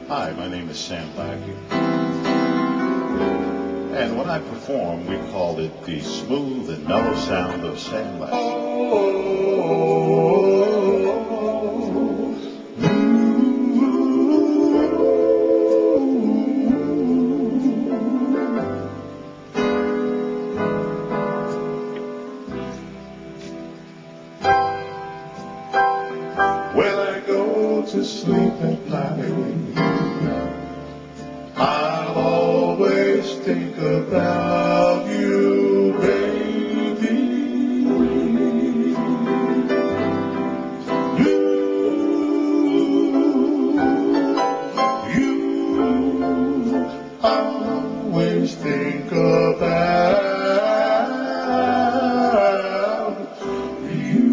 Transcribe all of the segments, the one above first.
Hi, my name is Sam Lackey. And when I perform, we call it the smooth and mellow sound of Sam Lackey. When I go to sleep at night, I'll always think about you, baby. You always think about you.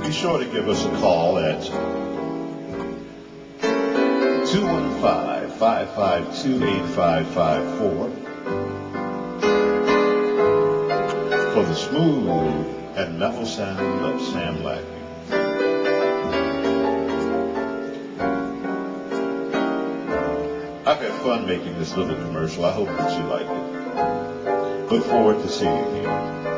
Be sure to give us a call at 215-552-8554 for the smooth and mellow sound of Sam Lackey. I've had fun making this little commercial. I hope that you like it. Look forward to seeing you here.